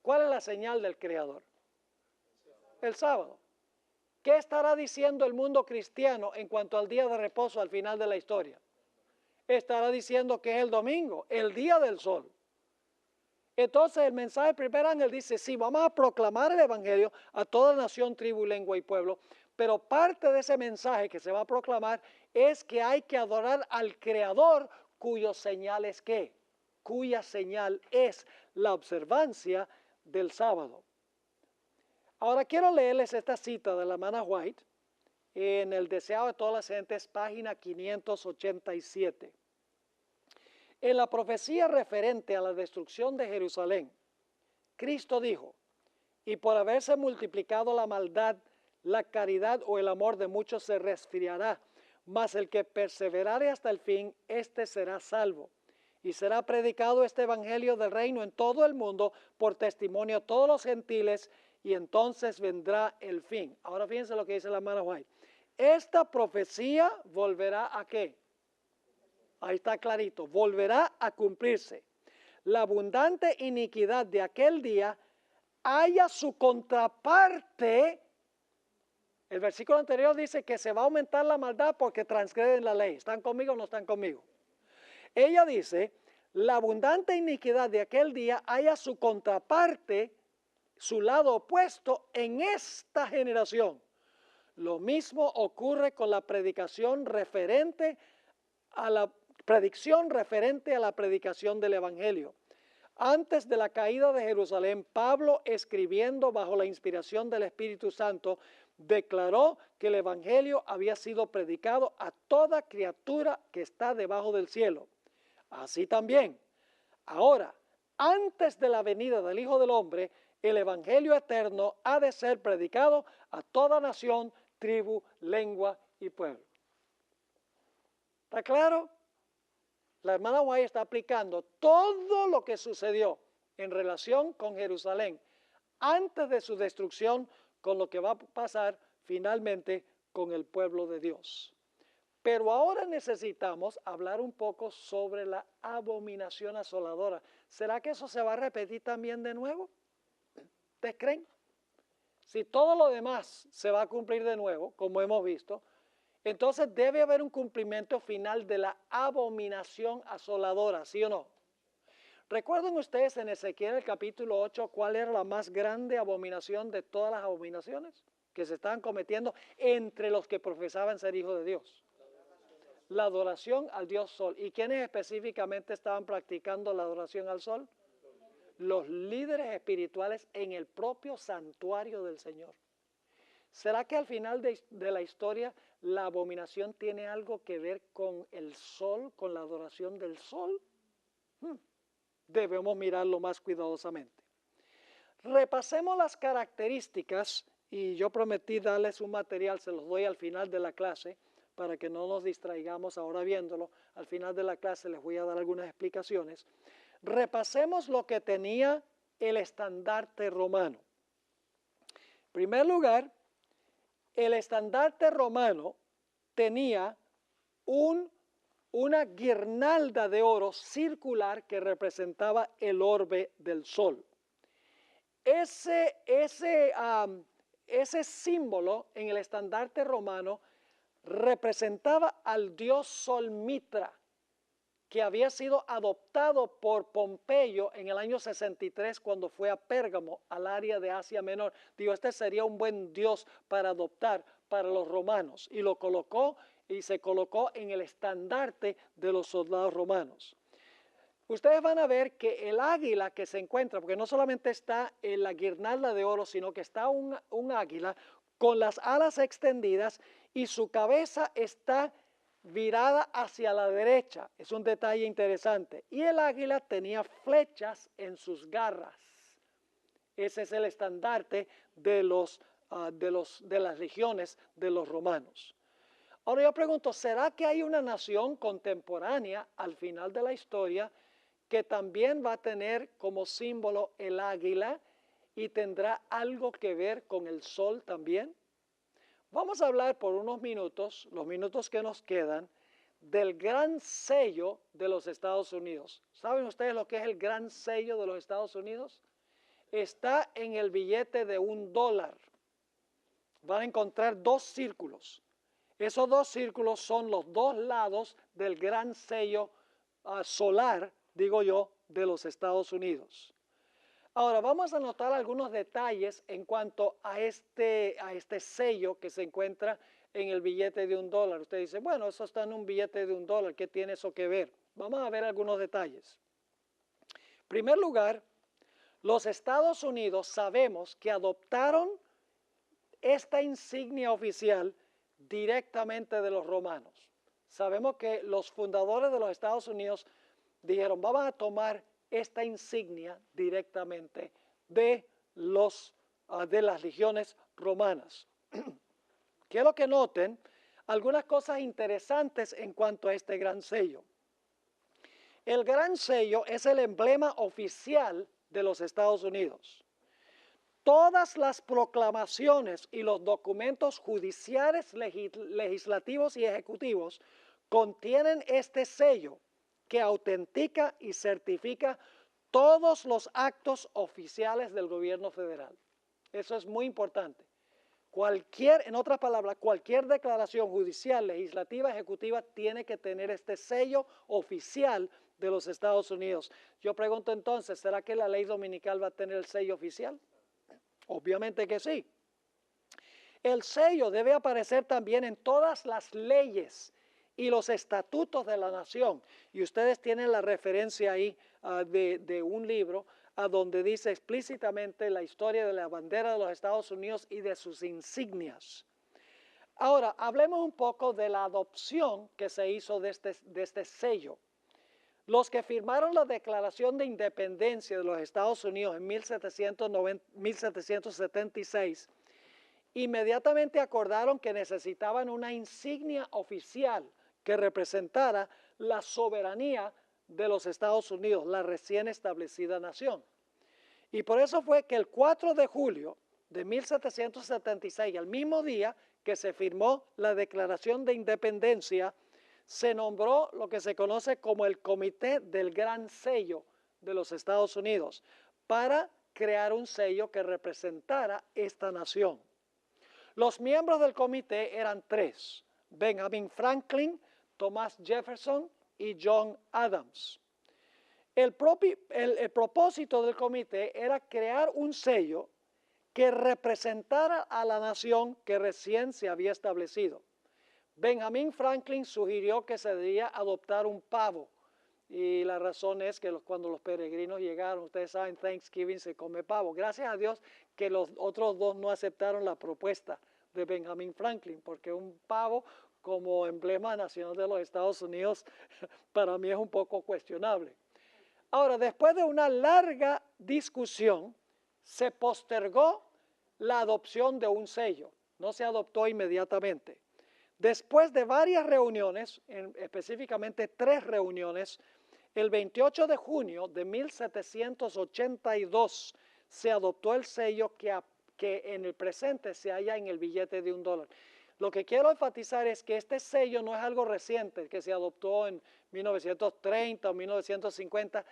¿Cuál es la señal del Creador? El sábado. ¿Qué estará diciendo el mundo cristiano en cuanto al día de reposo al final de la historia? Estará diciendo que es el domingo, el día del sol. Entonces el mensaje del primer ángel dice, sí, vamos a proclamar el evangelio a toda nación, tribu, lengua y pueblo, pero parte de ese mensaje que se va a proclamar es que hay que adorar al Creador, cuyo señal es ¿qué? Cuya señal es la observancia del sábado. Ahora quiero leerles esta cita de la hermana White en El deseado de todas las gentes, página 587. En la profecía referente a la destrucción de Jerusalén, Cristo dijo, y por haberse multiplicado la maldad, la caridad o el amor de muchos se resfriará, mas el que perseverare hasta el fin, éste será salvo. Y será predicado este evangelio del reino en todo el mundo por testimonio a todos los gentiles, y entonces vendrá el fin. Ahora fíjense lo que dice la hermana White. Esta profecía volverá ¿a qué? Ahí está clarito, volverá a cumplirse. La abundante iniquidad de aquel día haya su contraparte. El versículo anterior dice que se va a aumentar la maldad porque transgreden la ley. ¿Están conmigo o no están conmigo? Ella dice, la abundante iniquidad de aquel día haya su contraparte, su lado opuesto en esta generación. Lo mismo ocurre con la predicación referente a la predicción referente a la predicación del Evangelio. Antes de la caída de Jerusalén, Pablo, escribiendo bajo la inspiración del Espíritu Santo, declaró que el Evangelio había sido predicado a toda criatura que está debajo del cielo. Así también, ahora, antes de la venida del Hijo del Hombre, el Evangelio eterno ha de ser predicado a toda nación, tribu, lengua y pueblo. ¿Está claro? La hermana White está aplicando todo lo que sucedió en relación con Jerusalén antes de su destrucción con lo que va a pasar finalmente con el pueblo de Dios. Pero ahora necesitamos hablar un poco sobre la abominación asoladora. ¿Será que eso se va a repetir también de nuevo? ¿Ustedes creen? Si todo lo demás se va a cumplir de nuevo, como hemos visto, entonces debe haber un cumplimiento final de la abominación asoladora, ¿sí o no? ¿Recuerdan ustedes en Ezequiel el capítulo 8 cuál era la más grande abominación de todas las abominaciones que se estaban cometiendo entre los que profesaban ser hijos de Dios? La adoración al Dios Sol. ¿Y quiénes específicamente estaban practicando la adoración al Sol? Los líderes espirituales en el propio santuario del Señor. ¿Será que al final de la historia la abominación tiene algo que ver con el sol, con la adoración del sol? Debemos mirarlo más cuidadosamente. Repasemos las características, y yo prometí darles un material, se los doy al final de la clase, para que no nos distraigamos ahora viéndolo. Al final de la clase les voy a dar algunas explicaciones. Repasemos lo que tenía el estandarte romano. En primer lugar, el estandarte romano tenía una guirnalda de oro circular que representaba el orbe del sol. Ese símbolo en el estandarte romano representaba al dios Sol Mitra, que había sido adoptado por Pompeyo en el año 63 cuando fue a Pérgamo, al área de Asia Menor. Dijo, este sería un buen dios para adoptar para los romanos, y lo colocó y se colocó en el estandarte de los soldados romanos. Ustedes van a ver que el águila que se encuentra, porque no solamente está en la guirnalda de oro, sino que está un águila con las alas extendidas y su cabeza está virada hacia la derecha. Es un detalle interesante. Y el águila tenía flechas en sus garras. Ese es el estandarte de las legiones de los romanos. Ahora yo pregunto, ¿será que hay una nación contemporánea al final de la historia que también va a tener como símbolo el águila y tendrá algo que ver con el sol también? Vamos a hablar por unos minutos, los minutos que nos quedan, del gran sello de los Estados Unidos. ¿Saben ustedes lo que es el gran sello de los Estados Unidos? Está en el billete de $1. Van a encontrar dos círculos. Esos dos círculos son los dos lados del gran sello solar, digo yo, de los Estados Unidos. Ahora vamos a notar algunos detalles en cuanto a este sello que se encuentra en el billete de $1. Usted dice, bueno, eso está en un billete de $1, ¿qué tiene eso que ver? Vamos a ver algunos detalles. En primer lugar, los Estados Unidos sabemos que adoptaron esta insignia oficial directamente de los romanos. Sabemos que los fundadores de los Estados Unidos dijeron, vamos a tomar esta insignia directamente de las legiones romanas. Quiero que noten algunas cosas interesantes en cuanto a este gran sello. El gran sello es el emblema oficial de los Estados Unidos. Todas las proclamaciones y los documentos judiciales, legislativos y ejecutivos contienen este sello que autentica y certifica todos los actos oficiales del gobierno federal. Eso es muy importante. En otras palabras, cualquier declaración judicial, legislativa, ejecutiva tiene que tener este sello oficial de los Estados Unidos. Yo pregunto entonces, ¿será que la ley dominical va a tener el sello oficial? Obviamente que sí. El sello debe aparecer también en todas las leyes y los estatutos de la nación. Y ustedes tienen la referencia ahí de un libro donde dice explícitamente la historia de la bandera de los Estados Unidos y de sus insignias. Ahora, hablemos un poco de la adopción que se hizo de este sello. Los que firmaron la Declaración de Independencia de los Estados Unidos en 1776, inmediatamente acordaron que necesitaban una insignia oficial que representara la soberanía de los Estados Unidos, la recién establecida nación. Y por eso fue que el 4 de julio de 1776, el mismo día que se firmó la Declaración de Independencia, se nombró lo que se conoce como el Comité del Gran Sello de los Estados Unidos para crear un sello que representara esta nación. Los miembros del comité eran tres: Benjamin Franklin, Thomas Jefferson y John Adams. El propósito del comité era crear un sello que representara a la nación que recién se había establecido. Benjamin Franklin sugirió que se debía adoptar un pavo, y la razón es que cuando los peregrinos llegaron, ustedes saben, Thanksgiving se come pavo. Gracias a Dios que los otros dos no aceptaron la propuesta de Benjamin Franklin, porque un pavo como emblema nacional de los Estados Unidos para mí es un poco cuestionable. Ahora, después de una larga discusión, se postergó la adopción de un sello. No se adoptó inmediatamente. Después de varias reuniones, específicamente 3 reuniones, el 28 de junio de 1782 se adoptó el sello que en el presente se halla en el billete de $1. Lo que quiero enfatizar es que este sello no es algo reciente, que se adoptó en 1930 o 1950.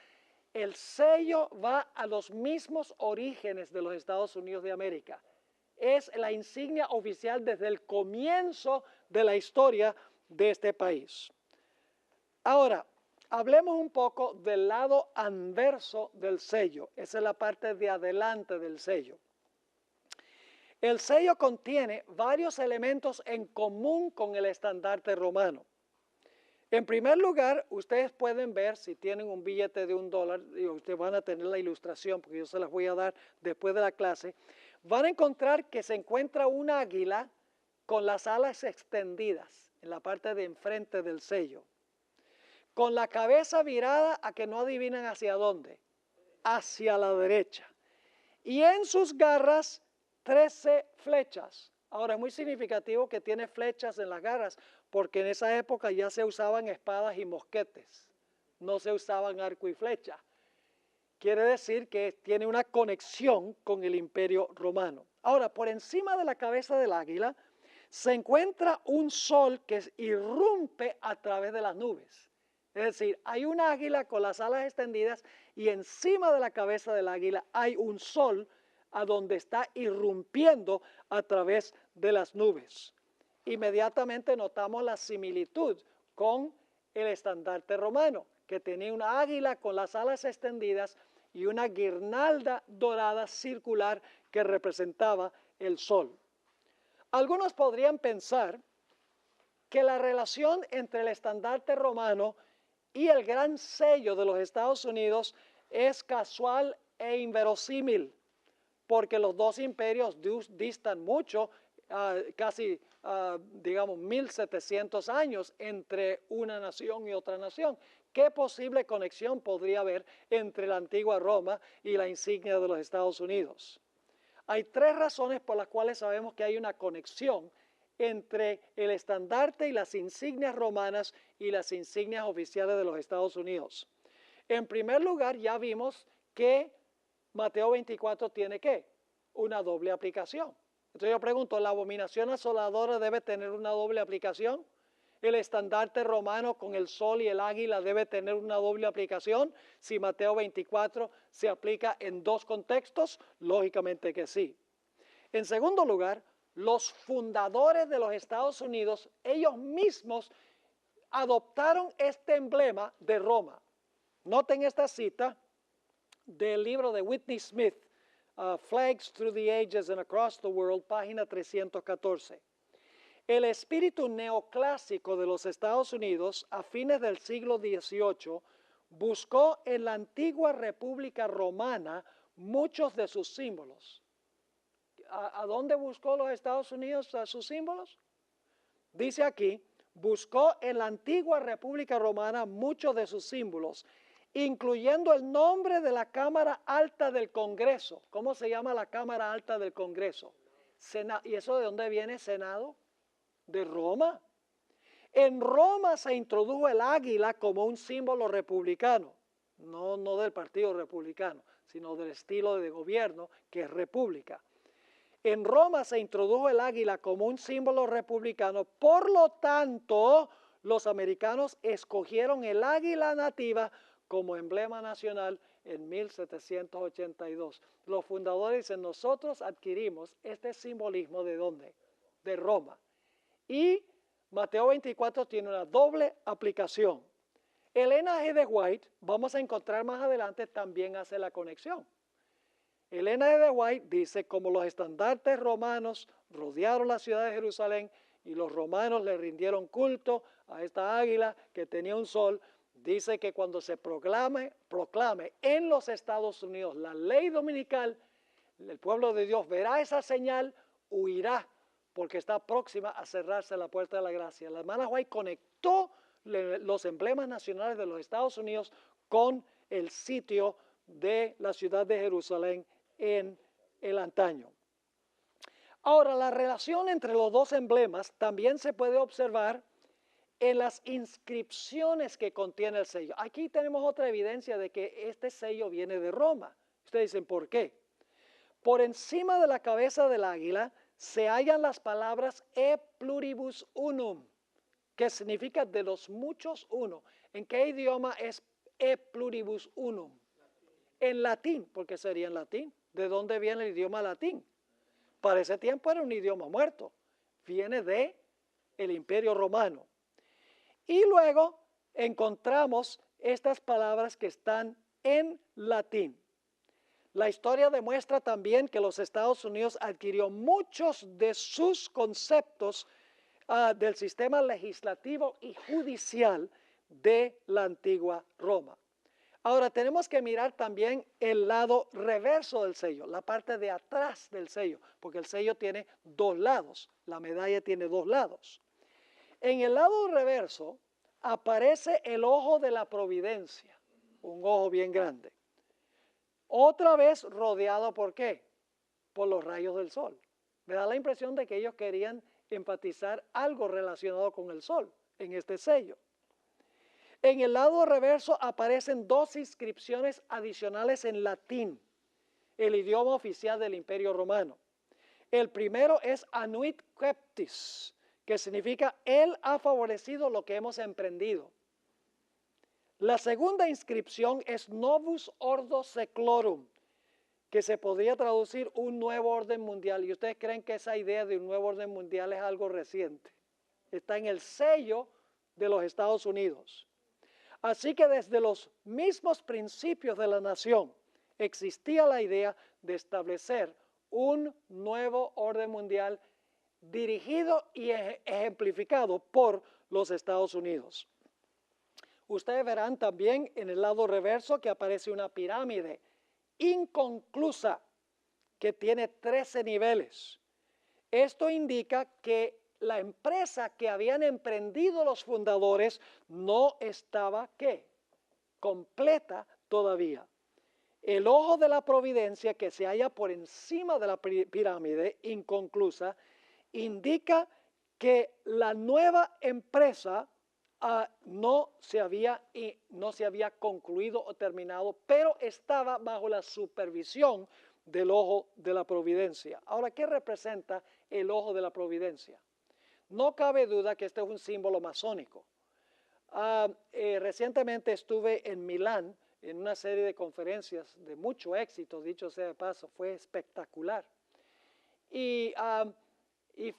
El sello va a los mismos orígenes de los Estados Unidos de América. Es la insignia oficial desde el comienzo de la historia de este país. Ahora, hablemos un poco del lado anverso del sello. Esa es la parte de adelante del sello. El sello contiene varios elementos en común con el estandarte romano. En primer lugar, ustedes pueden ver, si tienen un billete de $1, y ustedes van a tener la ilustración porque yo se las voy a dar después de la clase, van a encontrar que se encuentra un águila con las alas extendidas en la parte de enfrente del sello, con la cabeza virada a que no adivinan hacia dónde, hacia la derecha, y en sus garras 13 flechas. Ahora, es muy significativo que tiene flechas en las garras, porque en esa época ya se usaban espadas y mosquetes, no se usaban arco y flecha. Quiere decir que tiene una conexión con el Imperio Romano. Ahora, por encima de la cabeza del águila se encuentra un sol que irrumpe a través de las nubes. Es decir, hay un águila con las alas extendidas y encima de la cabeza del águila hay un sol a donde está irrumpiendo a través de las nubes. Inmediatamente notamos la similitud con el estandarte romano, que tenía una águila con las alas extendidas y una guirnalda dorada circular que representaba el sol. Algunos podrían pensar que la relación entre el estandarte romano y el gran sello de los Estados Unidos es casual e inverosímil, porque los dos imperios distan mucho, casi, digamos, 1700 años entre una nación y otra nación. ¿Qué posible conexión podría haber entre la antigua Roma y la insignia de los Estados Unidos? Hay 3 razones por las cuales sabemos que hay una conexión entre el estandarte y las insignias romanas y las insignias oficiales de los Estados Unidos. En primer lugar, ya vimos que Mateo 24 tiene ¿qué? Una doble aplicación. Entonces yo pregunto, ¿la abominación asoladora debe tener una doble aplicación? ¿El estandarte romano con el sol y el águila debe tener una doble aplicación? Si Mateo 24 se aplica en 2 contextos, lógicamente que sí. En segundo lugar, los fundadores de los Estados Unidos, ellos mismos adoptaron este emblema de Roma. Noten esta cita del libro de Whitney Smith, Flags Through the Ages and Across the World, página 314. El espíritu neoclásico de los Estados Unidos a fines del siglo XVIII buscó en la antigua República Romana muchos de sus símbolos. ¿A dónde buscó los Estados Unidos a sus símbolos? Dice aquí, buscó en la antigua República Romana muchos de sus símbolos, incluyendo el nombre de la Cámara Alta del Congreso. ¿Cómo se llama la Cámara Alta del Congreso? ¿Y eso de dónde viene? Senado. De Roma. En Roma se introdujo el águila como un símbolo republicano, no del Partido Republicano, sino del estilo de gobierno que es república. En Roma se introdujo el águila como un símbolo republicano, por lo tanto, los americanos escogieron el águila nativa como emblema nacional en 1782. Los fundadores dicen, nosotros adquirimos este simbolismo ¿de dónde? De Roma. Y Mateo 24 tiene una doble aplicación. Elena G. de White, vamos a encontrar más adelante, también hace la conexión. Elena G. de White dice, como los estandartes romanos rodearon la ciudad de Jerusalén y los romanos le rindieron culto a esta águila que tenía un sol, dice que cuando se proclame en los Estados Unidos la ley dominical, el pueblo de Dios verá esa señal, huirá, porque está próxima a cerrarse la puerta de la gracia. La hermana White conectó los emblemas nacionales de los Estados Unidos con el sitio de la ciudad de Jerusalén en el antaño. Ahora, la relación entre los dos emblemas también se puede observar en las inscripciones que contiene el sello. Aquí tenemos otra evidencia de que este sello viene de Roma. Ustedes dicen, ¿por qué? Por encima de la cabeza del águila se hallan las palabras e pluribus unum, que significa de los muchos uno. ¿En qué idioma es e pluribus unum? En latín, porque sería en latín. ¿De dónde viene el idioma latín? Para ese tiempo era un idioma muerto. Viene de el Imperio Romano. Y luego encontramos estas palabras que están en latín. La historia demuestra también que los Estados Unidos adquirió muchos de sus conceptos del sistema legislativo y judicial de la antigua Roma. Ahora tenemos que mirar también el lado reverso del sello, la parte de atrás del sello, porque el sello tiene dos lados, la medalla tiene dos lados. En el lado reverso aparece el ojo de la providencia, un ojo bien grande. Otra vez rodeado ¿por qué? Por los rayos del sol. Me da la impresión de que ellos querían enfatizar algo relacionado con el sol en este sello. En el lado reverso aparecen dos inscripciones adicionales en latín, el idioma oficial del Imperio Romano. El primero es Anuit Queptis, que significa Él ha favorecido lo que hemos emprendido. La segunda inscripción es Novus Ordo Seclorum, que se podría traducir un nuevo orden mundial. ¿Y ustedes creen que esa idea de un nuevo orden mundial es algo reciente? Está en el sello de los Estados Unidos. Así que desde los mismos principios de la nación existía la idea de establecer un nuevo orden mundial dirigido y ejemplificado por los Estados Unidos. Ustedes verán también en el lado reverso que aparece una pirámide inconclusa que tiene 13 niveles. Esto indica que la empresa que habían emprendido los fundadores no estaba, ¿qué? Completa todavía. El ojo de la providencia que se halla por encima de la pirámide inconclusa indica que la nueva empresa no se había concluido o terminado, pero estaba bajo la supervisión del ojo de la providencia. Ahora, ¿qué representa el ojo de la providencia? No cabe duda que este es un símbolo masónico. Recientemente estuve en Milán en una serie de conferencias de mucho éxito, dicho sea de paso, fue espectacular. Y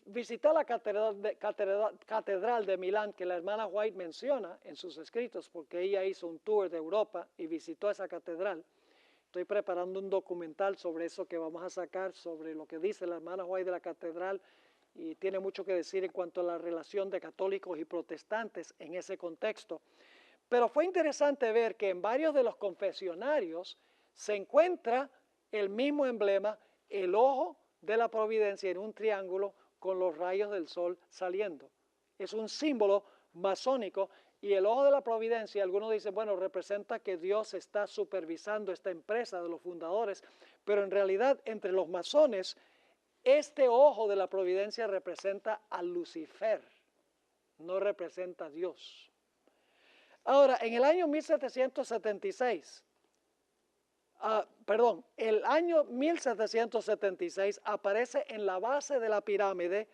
visité la catedral de Milán, que la hermana White menciona en sus escritos, porque ella hizo un tour de Europa y visitó esa catedral. Estoy preparando un documental sobre eso que vamos a sacar, sobre lo que dice la hermana White de la catedral, y tiene mucho que decir en cuanto a la relación de católicos y protestantes en ese contexto. Pero fue interesante ver que en varios de los confesionarios se encuentra el mismo emblema, el ojo de la providencia en un triángulo con los rayos del sol saliendo. Es un símbolo masónico y el ojo de la providencia, algunos dicen, bueno, representa que Dios está supervisando esta empresa de los fundadores, pero en realidad entre los masones, este ojo de la providencia representa a Lucifer, no representa a Dios. Ahora, en el año 1776, el año 1776 aparece en la base de la pirámide,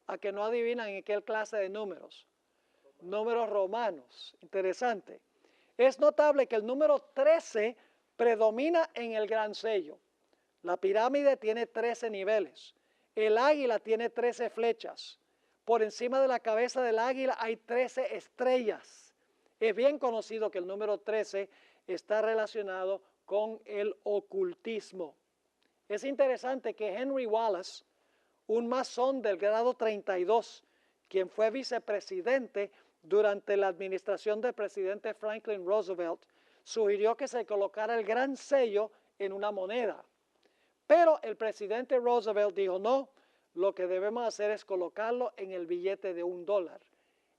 a que no adivinan en qué clase de números. Números romanos, interesante. Es notable que el número 13 predomina en el gran sello. La pirámide tiene 13 niveles. El águila tiene 13 flechas. Por encima de la cabeza del águila hay 13 estrellas. Es bien conocido que el número 13 está relacionado con el ocultismo. Es interesante que Henry Wallace, un masón del grado 32, quien fue vicepresidente durante la administración del presidente Franklin Roosevelt, sugirió que se colocara el gran sello en una moneda. Pero el presidente Roosevelt dijo, no, lo que debemos hacer es colocarlo en el billete de $1.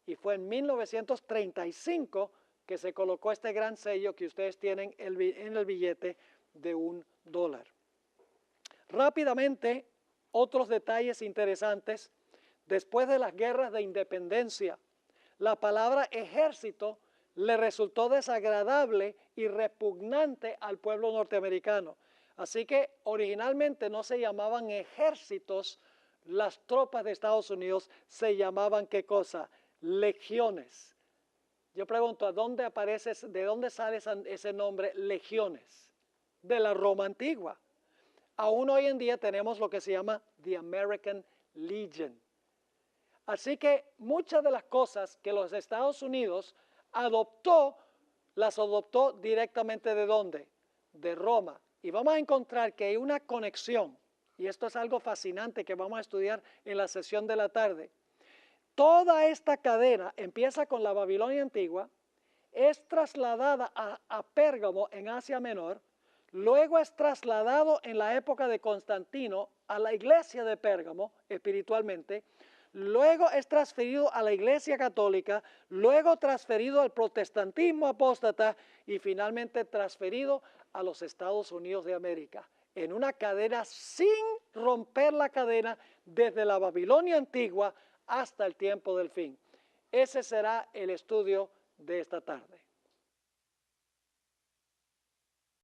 Y fue en 1935 que se colocó este gran sello que ustedes tienen en el billete de $1. Rápidamente, otros detalles interesantes. Después de las guerras de independencia, la palabra ejército le resultó desagradable y repugnante al pueblo norteamericano. Así que originalmente no se llamaban ejércitos las tropas de Estados Unidos, se llamaban ¿qué cosa? Legiones. Yo pregunto, ¿de dónde sale ese nombre legiones? De la Roma antigua. Aún hoy en día tenemos lo que se llama The American Legion. Así que muchas de las cosas que los Estados Unidos adoptó, las adoptó directamente ¿de dónde? De Roma. Y vamos a encontrar que hay una conexión, y esto es algo fascinante que vamos a estudiar en la sesión de la tarde. Toda esta cadena empieza con la Babilonia antigua, es trasladada a Pérgamo en Asia Menor, luego es trasladado en la época de Constantino a la iglesia de Pérgamo espiritualmente, luego es transferido a la iglesia católica, luego transferido al protestantismo apóstata y finalmente transferido a los Estados Unidos de América, en una cadena sin romper la cadena desde la Babilonia antigua hasta el tiempo del fin. Ese será el estudio de esta tarde.